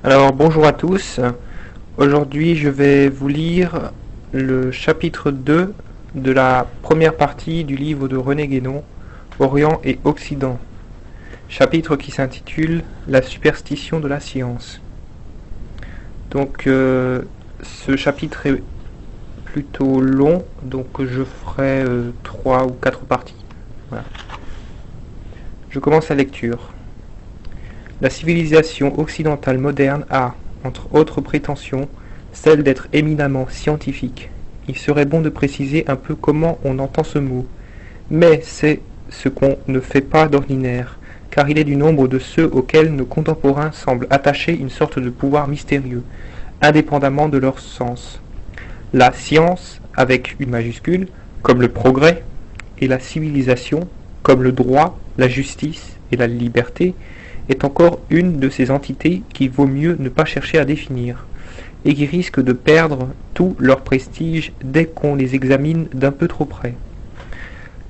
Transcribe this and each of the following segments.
Alors bonjour à tous, aujourd'hui je vais vous lire le chapitre 2 de la première partie du livre de René Guénon, Orient et Occident, chapitre qui s'intitule La superstition de la science. Donc ce chapitre est plutôt long, donc je ferai 3 ou 4 parties. Voilà. Je commence la lecture. La civilisation occidentale moderne a, entre autres prétentions, celle d'être éminemment scientifique. Il serait bon de préciser un peu comment on entend ce mot. Mais c'est ce qu'on ne fait pas d'ordinaire, car il est du nombre de ceux auxquels nos contemporains semblent attacher une sorte de pouvoir mystérieux, indépendamment de leur sens. La science, avec une majuscule, comme le progrès, et la civilisation, comme le droit, la justice et la liberté, est encore une de ces entités qu'il vaut mieux ne pas chercher à définir, et qui risquent de perdre tout leur prestige dès qu'on les examine d'un peu trop près.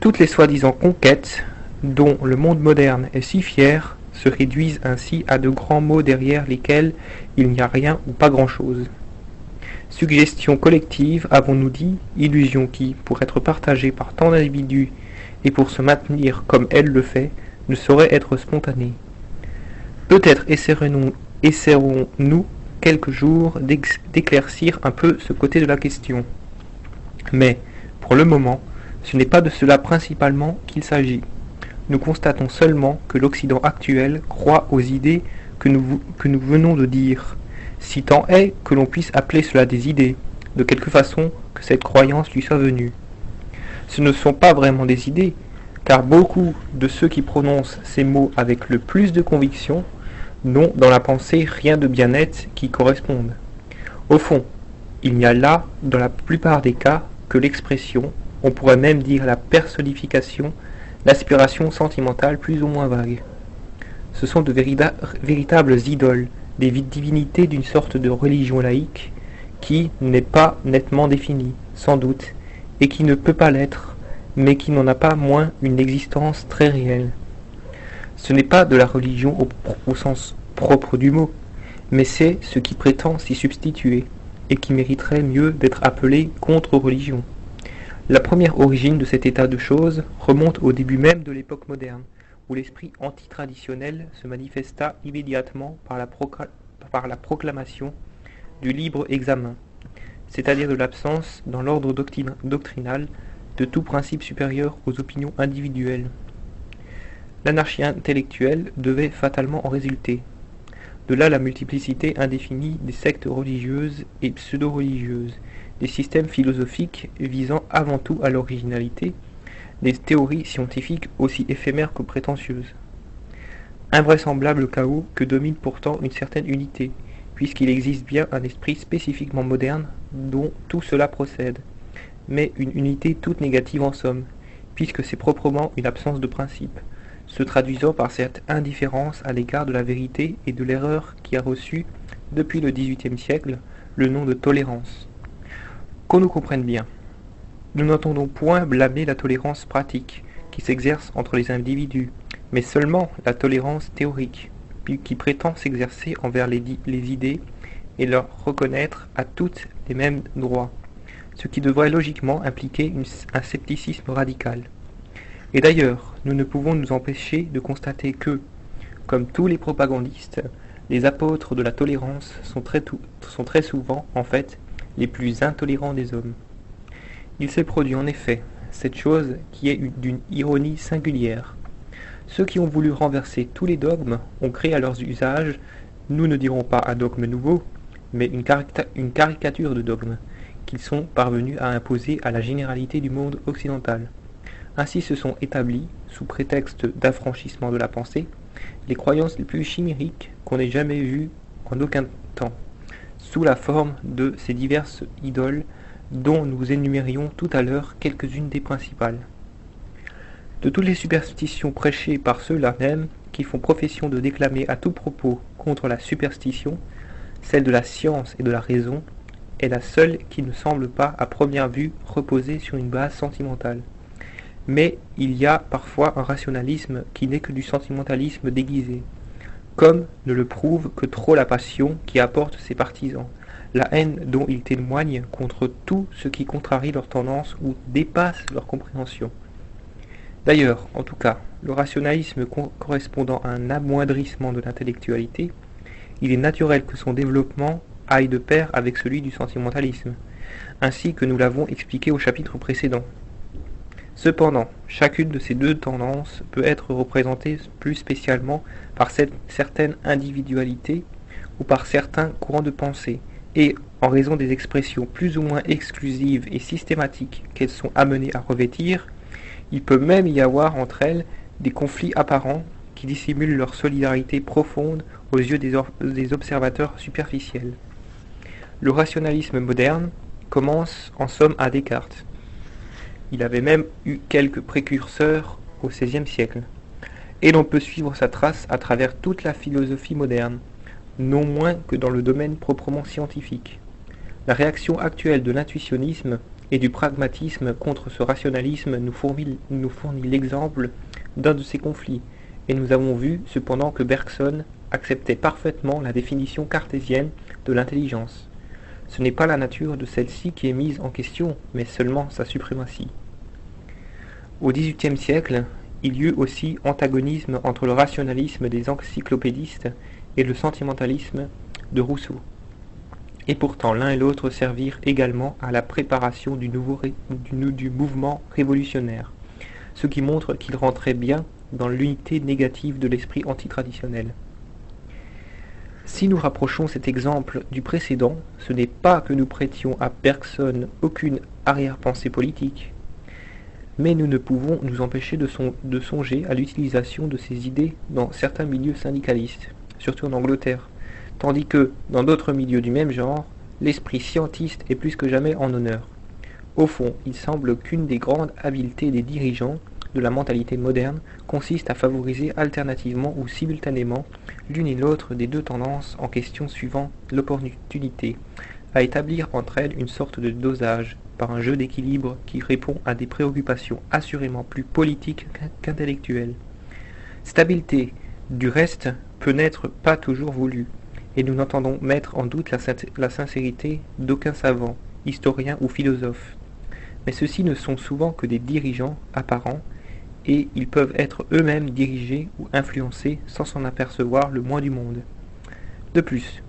Toutes les soi-disant conquêtes, dont le monde moderne est si fier, se réduisent ainsi à de grands mots derrière lesquels il n'y a rien ou pas grand-chose. Suggestion collective, avons-nous dit, illusion qui, pour être partagée par tant d'individus et pour se maintenir comme elle le fait, ne saurait être spontanée. Peut-être essaierons-nous quelques jours d'éclaircir un peu ce côté de la question. Mais, pour le moment, ce n'est pas de cela principalement qu'il s'agit. Nous constatons seulement que l'Occident actuel croit aux idées que nous venons de dire, si tant est que l'on puisse appeler cela des idées, de quelque façon que cette croyance lui soit venue. Ce ne sont pas vraiment des idées, car beaucoup de ceux qui prononcent ces mots avec le plus de conviction n'ont dans la pensée rien de bien net qui corresponde. Au fond, il n'y a là, dans la plupart des cas, que l'expression, on pourrait même dire la personnification, l'aspiration sentimentale plus ou moins vague. Ce sont de véritables idoles, des divinités d'une sorte de religion laïque, qui n'est pas nettement définie, sans doute, et qui ne peut pas l'être, mais qui n'en a pas moins une existence très réelle. Ce n'est pas de la religion au sens propre du mot, mais c'est ce qui prétend s'y substituer, et qui mériterait mieux d'être appelé contre-religion. La première origine de cet état de choses remonte au début même de l'époque moderne, où l'esprit antitraditionnel se manifesta immédiatement par la proclamation du libre examen, c'est-à-dire de l'absence, dans l'ordre doctrinal, de tout principe supérieur aux opinions individuelles. L'anarchie intellectuelle devait fatalement en résulter. De là la multiplicité indéfinie des sectes religieuses et pseudo-religieuses, des systèmes philosophiques visant avant tout à l'originalité, des théories scientifiques aussi éphémères que prétentieuses. Invraisemblable chaos que domine pourtant une certaine unité, puisqu'il existe bien un esprit spécifiquement moderne dont tout cela procède, mais une unité toute négative en somme, puisque c'est proprement une absence de principe, se traduisant par cette indifférence à l'égard de la vérité et de l'erreur qui a reçu, depuis le XVIIIe siècle, le nom de tolérance. Qu'on nous comprenne bien. Nous n'entendons point blâmer la tolérance pratique, qui s'exerce entre les individus, mais seulement la tolérance théorique, qui prétend s'exercer envers les idées et leur reconnaître à toutes les mêmes droits, ce qui devrait logiquement impliquer un scepticisme radical. Et d'ailleurs, nous ne pouvons nous empêcher de constater que, comme tous les propagandistes, les apôtres de la tolérance sont très souvent, en fait, les plus intolérants des hommes. Il s'est produit en effet cette chose qui est d'une ironie singulière. Ceux qui ont voulu renverser tous les dogmes ont créé à leurs usages, nous ne dirons pas un dogme nouveau, mais une caricature de dogme, qu'ils sont parvenus à imposer à la généralité du monde occidental. Ainsi se sont établis, sous prétexte d'affranchissement de la pensée, les croyances les plus chimériques qu'on ait jamais vues en aucun temps, sous la forme de ces diverses idoles dont nous énumérions tout à l'heure quelques-unes des principales. De toutes les superstitions prêchées par ceux-là même qui font profession de déclamer à tout propos contre la superstition, celle de la science et de la raison est la seule qui ne semble pas à première vue reposer sur une base sentimentale. Mais il y a parfois un rationalisme qui n'est que du sentimentalisme déguisé, comme ne le prouve que trop la passion qui apporte ses partisans, la haine dont ils témoignent contre tout ce qui contrarie leur tendance ou dépasse leur compréhension. D'ailleurs, en tout cas, le rationalisme correspondant à un amoindrissement de l'intellectualité, il est naturel que son développement aille de pair avec celui du sentimentalisme, ainsi que nous l'avons expliqué au chapitre précédent. Cependant, chacune de ces deux tendances peut être représentée plus spécialement par certaines individualités ou par certains courants de pensée, et, en raison des expressions plus ou moins exclusives et systématiques qu'elles sont amenées à revêtir, il peut même y avoir entre elles des conflits apparents qui dissimulent leur solidarité profonde aux yeux des observateurs superficiels. Le rationalisme moderne commence en somme à Descartes. Il avait même eu quelques précurseurs au XVIe siècle, et l'on peut suivre sa trace à travers toute la philosophie moderne, non moins que dans le domaine proprement scientifique. La réaction actuelle de l'intuitionnisme et du pragmatisme contre ce rationalisme nous fournit l'exemple d'un de ces conflits, et nous avons vu cependant que Bergson acceptait parfaitement la définition cartésienne de l'intelligence. Ce n'est pas la nature de celle-ci qui est mise en question, mais seulement sa suprématie. Au XVIIIe siècle, il y eut aussi antagonisme entre le rationalisme des encyclopédistes et le sentimentalisme de Rousseau. Et pourtant, l'un et l'autre servirent également à la préparation du mouvement révolutionnaire, ce qui montre qu'il rentrait bien dans l'unité négative de l'esprit antitraditionnel. Si nous rapprochons cet exemple du précédent, ce n'est pas que nous prêtions à Bergson aucune arrière-pensée politique, mais nous ne pouvons nous empêcher de songer à l'utilisation de ces idées dans certains milieux syndicalistes, surtout en Angleterre, tandis que, dans d'autres milieux du même genre, l'esprit scientiste est plus que jamais en honneur. Au fond, il semble qu'une des grandes habiletés des dirigeants de la mentalité moderne consiste à favoriser alternativement ou simultanément l'une et l'autre des deux tendances en question suivant l'opportunité, à établir entre elles une sorte de dosage par un jeu d'équilibre qui répond à des préoccupations assurément plus politiques qu'intellectuelles. Cette habileté, du reste, peut n'être pas toujours voulue, et nous n'entendons mettre en doute la sincérité d'aucun savant, historien ou philosophe. Mais ceux-ci ne sont souvent que des dirigeants apparents, et ils peuvent être eux-mêmes dirigés ou influencés sans s'en apercevoir le moins du monde. De plus,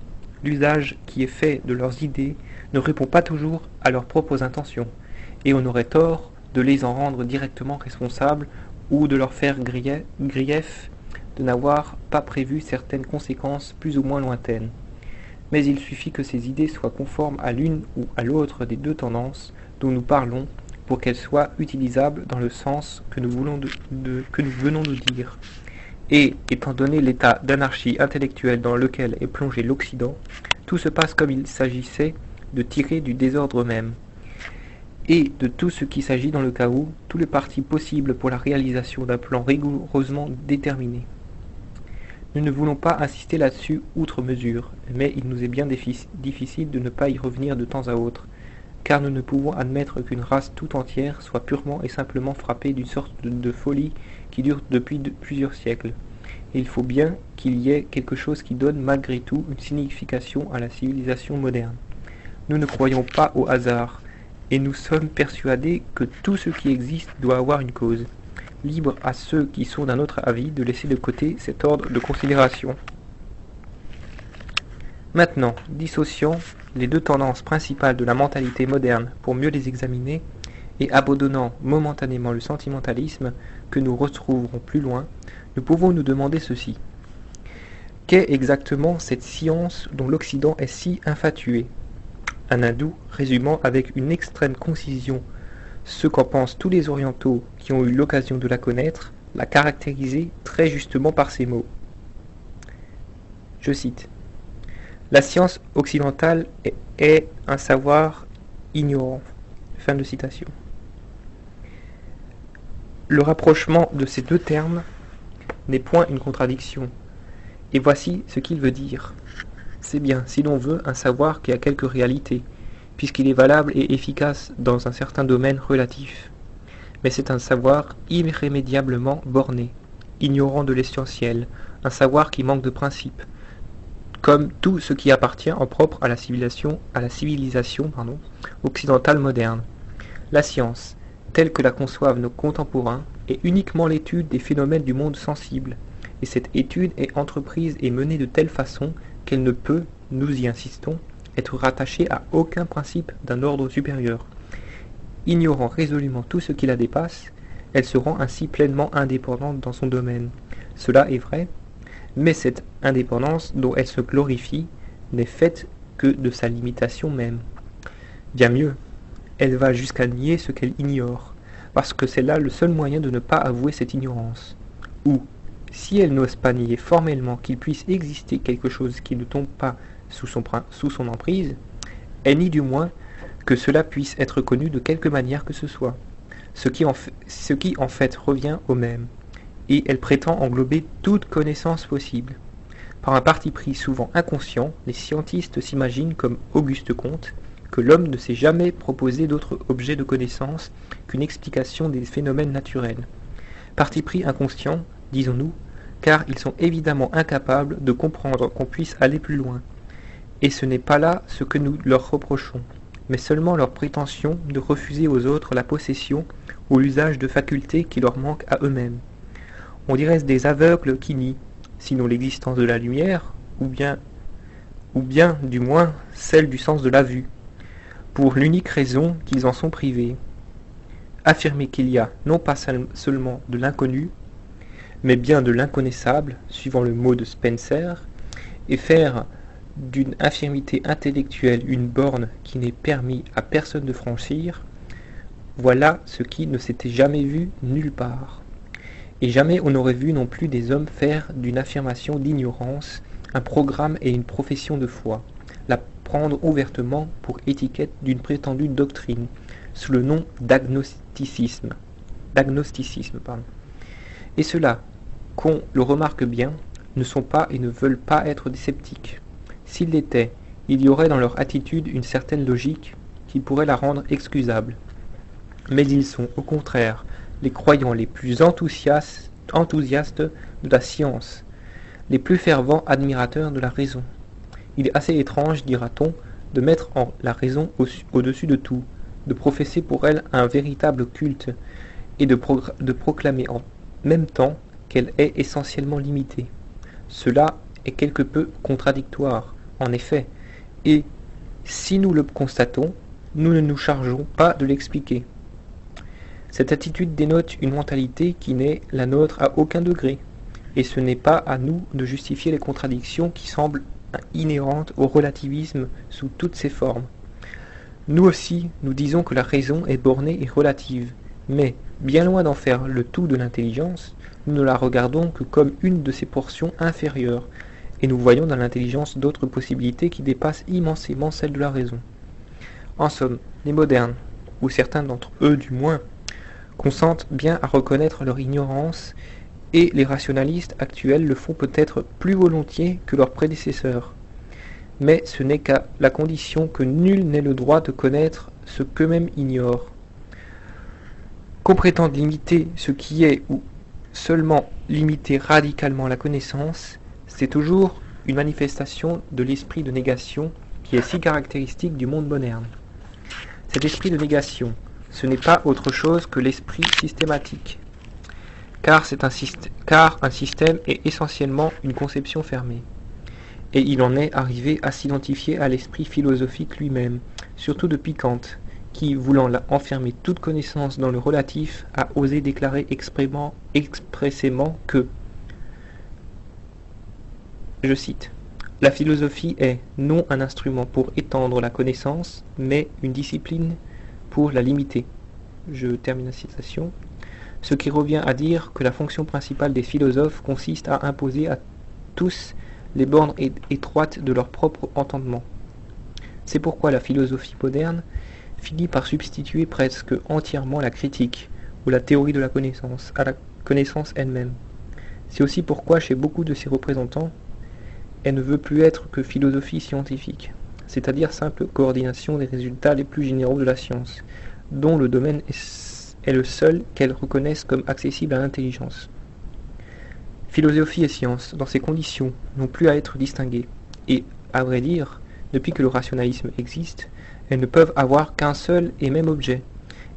l'usage qui est fait de leurs idées ne répond pas toujours à leurs propres intentions, et on aurait tort de les en rendre directement responsables ou de leur faire grief de n'avoir pas prévu certaines conséquences plus ou moins lointaines. Mais il suffit que ces idées soient conformes à l'une ou à l'autre des deux tendances dont nous parlons pour qu'elles soient utilisables dans le sens que nous venons de dire. Et, étant donné l'état d'anarchie intellectuelle dans lequel est plongé l'Occident, tout se passe comme il s'agissait de tirer du désordre même. Et de tout ce qui s'agit dans le chaos, tous les partis possibles pour la réalisation d'un plan rigoureusement déterminé. Nous ne voulons pas insister là-dessus outre mesure, mais il nous est bien difficile de ne pas y revenir de temps à autre, car nous ne pouvons admettre qu'une race tout entière soit purement et simplement frappée d'une sorte de folie qui dure depuis plusieurs siècles. Et il faut bien qu'il y ait quelque chose qui donne malgré tout une signification à la civilisation moderne. Nous ne croyons pas au hasard, et nous sommes persuadés que tout ce qui existe doit avoir une cause. Libre à ceux qui sont d'un autre avis de laisser de côté cet ordre de considération. Maintenant, dissociant les deux tendances principales de la mentalité moderne pour mieux les examiner, et abandonnant momentanément le sentimentalisme que nous retrouverons plus loin, nous pouvons nous demander ceci. Qu'est exactement cette science dont l'Occident est si infatué? Un hindou résumant avec une extrême concision ce qu'en pensent tous les orientaux qui ont eu l'occasion de la connaître, l'a caractérisé très justement par ces mots. Je cite. La science occidentale est un savoir ignorant. Fin de citation. Le rapprochement de ces deux termes n'est point une contradiction. Et voici ce qu'il veut dire. C'est bien, si l'on veut, un savoir qui a quelque réalité, puisqu'il est valable et efficace dans un certain domaine relatif. Mais c'est un savoir irrémédiablement borné, ignorant de l'essentiel, un savoir qui manque de principe, comme tout ce qui appartient en propre à la civilisation, occidentale moderne. La science, telle que la conçoivent nos contemporains, est uniquement l'étude des phénomènes du monde sensible, et cette étude est entreprise et menée de telle façon qu'elle ne peut, nous y insistons, être rattachée à aucun principe d'un ordre supérieur. Ignorant résolument tout ce qui la dépasse, elle se rend ainsi pleinement indépendante dans son domaine. Cela est vrai, mais cette indépendance dont elle se glorifie n'est faite que de sa limitation même. Bien mieux, elle va jusqu'à nier ce qu'elle ignore, parce que c'est là le seul moyen de ne pas avouer cette ignorance. Ou, si elle n'ose pas nier formellement qu'il puisse exister quelque chose qui ne tombe pas sous son emprise, elle nie du moins que cela puisse être connu de quelque manière que ce soit, ce qui en fait revient au même, et elle prétend englober toute connaissance possible. Par un parti pris souvent inconscient, les scientistes s'imaginent, comme Auguste Comte, que l'homme ne s'est jamais proposé d'autre objet de connaissance qu'une explication des phénomènes naturels. Parti pris inconscient, disons-nous, car ils sont évidemment incapables de comprendre qu'on puisse aller plus loin. Et ce n'est pas là ce que nous leur reprochons, mais seulement leur prétention de refuser aux autres la possession ou l'usage de facultés qui leur manquent à eux-mêmes. On dirait des aveugles qui nient, sinon l'existence de la lumière, ou bien du moins celle du sens de la vue, pour l'unique raison qu'ils en sont privés. Affirmer qu'il y a non pas seulement de l'inconnu, mais bien de l'inconnaissable, suivant le mot de Spencer, et faire d'une infirmité intellectuelle une borne qui n'est permis à personne de franchir, voilà ce qui ne s'était jamais vu nulle part. Et jamais on n'aurait vu non plus des hommes faire d'une affirmation d'ignorance un programme et une profession de foi, la prendre ouvertement pour étiquette d'une prétendue doctrine, sous le nom d'agnosticisme. Et ceux-là, qu'on le remarque bien, ne sont pas et ne veulent pas être des sceptiques. S'ils l'étaient, il y aurait dans leur attitude une certaine logique qui pourrait la rendre excusable. Mais ils sont, au contraire, les croyants les plus enthousiastes de la science, les plus fervents admirateurs de la raison. Il est assez étrange, dira-t-on, de mettre la raison au-dessus de tout, de professer pour elle un véritable culte, et de proclamer en même temps qu'elle est essentiellement limitée. Cela est quelque peu contradictoire, en effet, et si nous le constatons, nous ne nous chargeons pas de l'expliquer. Cette attitude dénote une mentalité qui n'est la nôtre à aucun degré, et ce n'est pas à nous de justifier les contradictions qui semblent inhérentes au relativisme sous toutes ses formes. Nous aussi, nous disons que la raison est bornée et relative, mais, bien loin d'en faire le tout de l'intelligence, nous ne la regardons que comme une de ses portions inférieures, et nous voyons dans l'intelligence d'autres possibilités qui dépassent immensément celles de la raison. En somme, les modernes, ou certains d'entre eux du moins, consentent bien à reconnaître leur ignorance, et les rationalistes actuels le font peut-être plus volontiers que leurs prédécesseurs. Mais ce n'est qu'à la condition que nul n'ait le droit de connaître ce qu'eux-mêmes ignorent. Qu'on prétende limiter ce qui est, ou seulement limiter radicalement la connaissance, c'est toujours une manifestation de l'esprit de négation qui est si caractéristique du monde moderne. Cet esprit de négation, ce n'est pas autre chose que l'esprit systématique, car un système est essentiellement une conception fermée. Et il en est arrivé à s'identifier à l'esprit philosophique lui-même, surtout depuis Kant, qui, voulant enfermer toute connaissance dans le relatif, a osé déclarer expressément que, je cite, « La philosophie est non un instrument pour étendre la connaissance, mais une discipline pour la limiter. » Je termine la citation. Ce qui revient à dire que la fonction principale des philosophes consiste à imposer à tous les bornes étroites de leur propre entendement. C'est pourquoi la philosophie moderne finit par substituer presque entièrement la critique ou la théorie de la connaissance à la connaissance elle-même. C'est aussi pourquoi chez beaucoup de ses représentants, elle ne veut plus être que philosophie scientifique, c'est-à-dire simple coordination des résultats les plus généraux de la science, dont le domaine est le seul qu'elle reconnaisse comme accessible à l'intelligence. Philosophie et science, dans ces conditions, n'ont plus à être distinguées, et, à vrai dire, depuis que le rationalisme existe, elles ne peuvent avoir qu'un seul et même objet.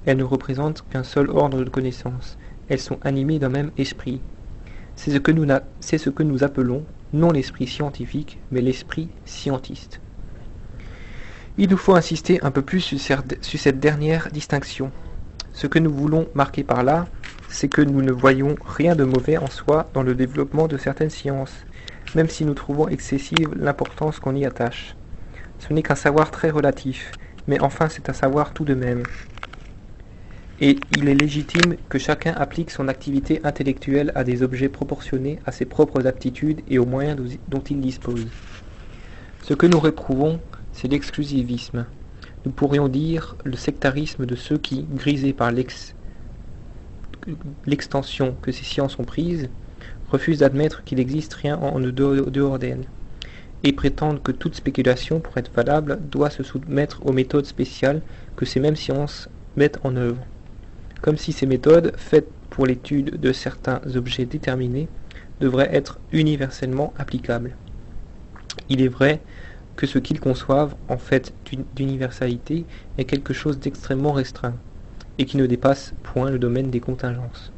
Elles ne représentent qu'un seul ordre de connaissance. Elles sont animées d'un même esprit. C'est ce que nous appelons, non l'esprit scientifique, mais l'esprit scientiste. Il nous faut insister un peu plus sur cette dernière distinction. Ce que nous voulons marquer par là, c'est que nous ne voyons rien de mauvais en soi dans le développement de certaines sciences, même si nous trouvons excessive l'importance qu'on y attache. Ce n'est qu'un savoir très relatif, mais enfin c'est un savoir tout de même. Et il est légitime que chacun applique son activité intellectuelle à des objets proportionnés à ses propres aptitudes et aux moyens dont il dispose. Ce que nous réprouvons, c'est l'exclusivisme. Nous pourrions dire le sectarisme de ceux qui, grisés par l'extension que ces sciences ont prise, refusent d'admettre qu'il n'existe rien en dehors d'elles, et prétendent que toute spéculation, pour être valable, doit se soumettre aux méthodes spéciales que ces mêmes sciences mettent en œuvre, comme si ces méthodes, faites pour l'étude de certains objets déterminés, devraient être universellement applicables. Il est vrai que ce qu'ils conçoivent en fait d'universalité est quelque chose d'extrêmement restreint, et qui ne dépasse point le domaine des contingences.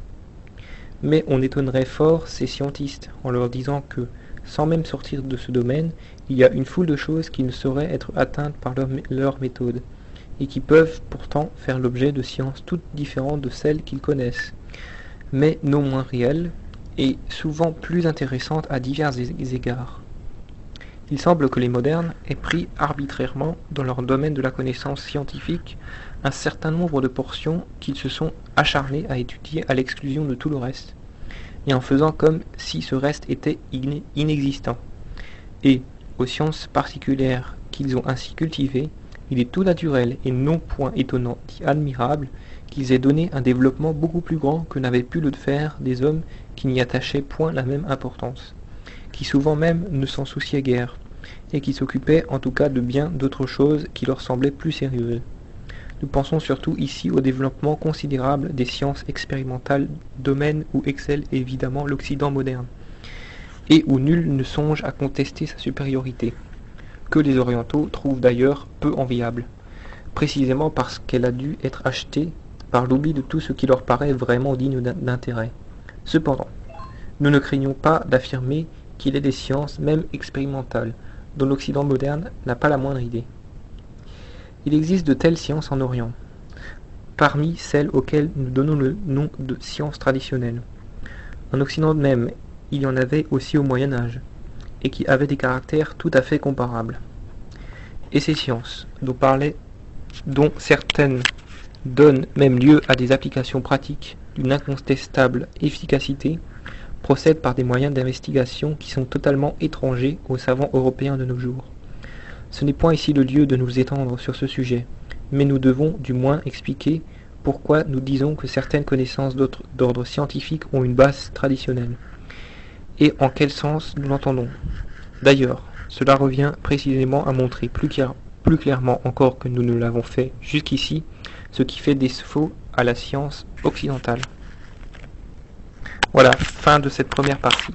Mais on étonnerait fort ces scientistes en leur disant que, sans même sortir de ce domaine, il y a une foule de choses qui ne sauraient être atteintes par leur méthode, et qui peuvent pourtant faire l'objet de sciences toutes différentes de celles qu'ils connaissent, mais non moins réelles, et souvent plus intéressantes à divers égards. Il semble que les modernes aient pris arbitrairement, dans leur domaine de la connaissance scientifique, un certain nombre de portions qu'ils se sont acharnés à étudier à l'exclusion de tout le reste, et en faisant comme si ce reste était inexistant. Et, aux sciences particulières qu'ils ont ainsi cultivées, il est tout naturel et non point étonnant ni admirable qu'ils aient donné un développement beaucoup plus grand que n'avaient pu le faire des hommes qui n'y attachaient point la même importance, qui souvent même ne s'en souciaient guère, et qui s'occupaient en tout cas de bien d'autres choses qui leur semblaient plus sérieuses. Nous pensons surtout ici au développement considérable des sciences expérimentales, domaine où excelle évidemment l'Occident moderne, et où nul ne songe à contester sa supériorité, que les Orientaux trouvent d'ailleurs peu enviable, précisément parce qu'elle a dû être achetée par l'oubli de tout ce qui leur paraît vraiment digne d'intérêt. Cependant, nous ne craignons pas d'affirmer qu'il est des sciences, même expérimentales, dont l'Occident moderne n'a pas la moindre idée. Il existe de telles sciences en Orient, parmi celles auxquelles nous donnons le nom de sciences traditionnelles. En Occident même, il y en avait aussi au Moyen Âge, et qui avaient des caractères tout à fait comparables. Et ces sciences, dont certaines donnent même lieu à des applications pratiques d'une incontestable efficacité, procèdent par des moyens d'investigation qui sont totalement étrangers aux savants européens de nos jours. Ce n'est point ici le lieu de nous étendre sur ce sujet, mais nous devons du moins expliquer pourquoi nous disons que certaines connaissances d'ordre scientifique ont une base traditionnelle, et en quel sens nous l'entendons. D'ailleurs, cela revient précisément à montrer plus clairement encore que nous ne l'avons fait jusqu'ici, ce qui fait défaut à la science occidentale. Voilà, fin de cette première partie.